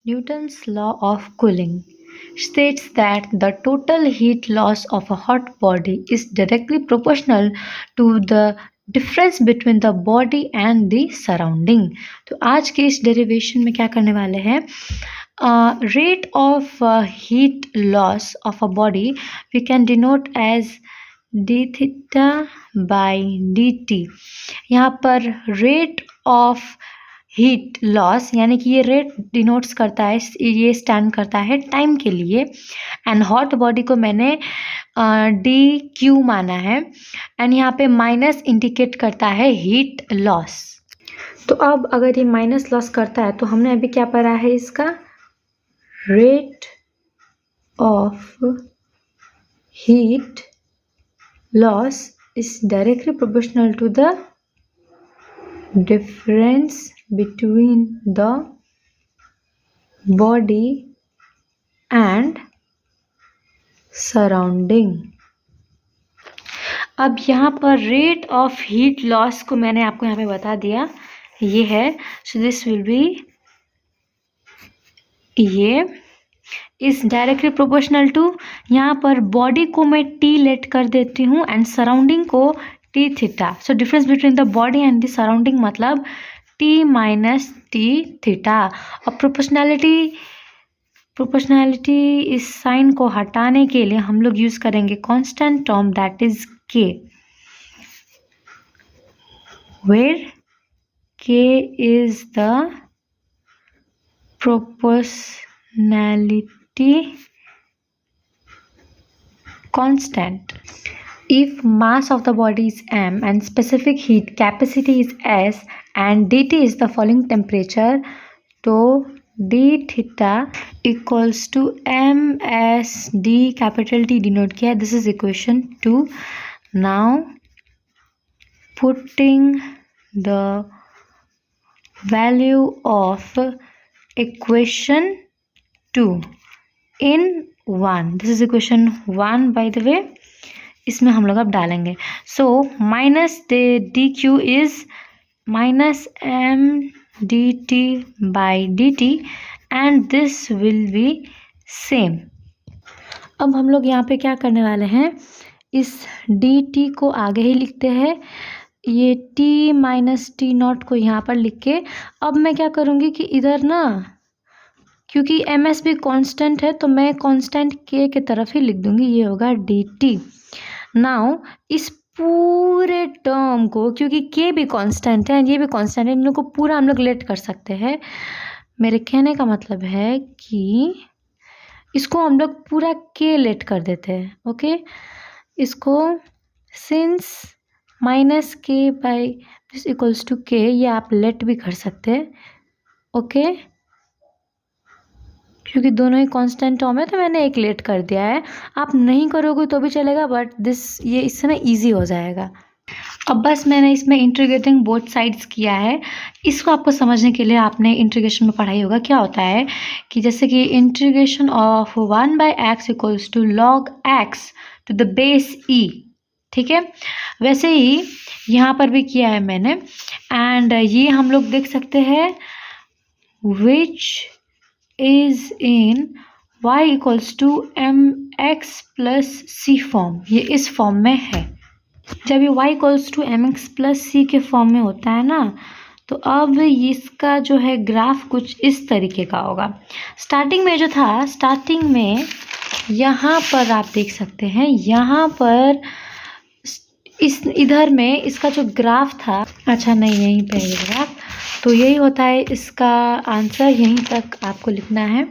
Newton's law of cooling states that the total heat loss of a hot body is directly proportional to the difference between the body and the surrounding. तो आज के इस derivation में क्या करने वाले हैं, rate of heat loss of a body we can denote as d theta by dt. यहाँ पर rate of हीट लॉस यानी कि ये रेट डिनोट्स करता है, ये स्टैंड करता है टाइम के लिए, एंड हॉट बॉडी को मैंने डी क्यू माना है, एंड यहाँ पे माइनस इंडिकेट करता है हीट लॉस. तो अब अगर ये माइनस लॉस करता है तो हमने अभी क्या पढ़ा है, इसका rate of heat loss is directly proportional to the difference between the body and surrounding. अब यहाँ पर रेट ऑफ हीट लॉस को मैंने आपको यहाँ पे बता दिया, ये है. सो दिस विल बी, ये इज डायरेक्टली प्रोपोर्शनल टू, यहाँ पर बॉडी को मैं टी लेट कर देती हूँ एंड सराउंडिंग को T theta. So difference between the body and the surrounding मतलब टी माइनस टी थीटा. और प्रोपोर्शनैलिटी इस साइन को हटाने के लिए हम लोग यूज करेंगे कांस्टेंट टर्म दैट इज के, वेयर के is the proportionality constant. If mass of the body is m and specific heat capacity is s and dt is the following temperature, तो d theta equals to ms d capital T denote किया. This is equation 2. Now putting the value of equation 2 in 1. This is equation 1 by the way. इसमें हम लोग अब डालेंगे. So minus d q is minus m d t by d t and this will be same. अब हम लोग यहाँ पे क्या करने वाले हैं, इस डी टी को आगे ही लिखते हैं, ये टी माइनस टी नॉट को यहाँ पर लिख के अब मैं क्या करूँगी कि इधर ना, क्योंकि एम एस भी कॉन्स्टेंट है तो मैं कॉन्स्टेंट के तरफ ही लिख दूँगी, ये होगा डी टी. नाउ इस पूरे टर्म को, क्योंकि के भी कांस्टेंट है ये भी कांस्टेंट है, इन लोग को पूरा हम लोग लेट कर सकते हैं. मेरे कहने का मतलब है कि इसको हम लोग पूरा के लेट कर देते हैं. ओके, इसको सिंस माइनस के बाई दिस इक्वल्स टू के, ये आप लेट भी कर सकते हैं. ओके, क्योंकि दोनों ही कांस्टेंट टर्म है तो मैंने एक लेट कर दिया है. आप नहीं करोगे तो भी चलेगा, बट ये इससे ना ईजी हो जाएगा. अब बस मैंने इसमें इंटीग्रेटिंग बोथ साइड्स किया है. इसको आपको समझने के लिए आपने इंटीग्रेशन में पढ़ाई होगा. क्या होता है कि जैसे कि integration of 1 by x equals to log x to the base e. ठीक है, वैसे ही यहाँ पर भी किया है मैंने, एंड ये हम लोग देख सकते हैं विच is in y equals to mx plus c form. ये इस फॉर्म में है. जब ये y equals to mx plus c के फॉर्म में होता है ना, तो अब इसका जो है ग्राफ कुछ इस तरीके का होगा. स्टार्टिंग में जो था, स्टार्टिंग में यहाँ पर आप देख सकते हैं, यहाँ पर इस इधर में इसका जो ग्राफ था, अच्छा नहीं यहीं पे है ग्राफ, तो यही होता है इसका आंसर. यहीं तक आपको लिखना है.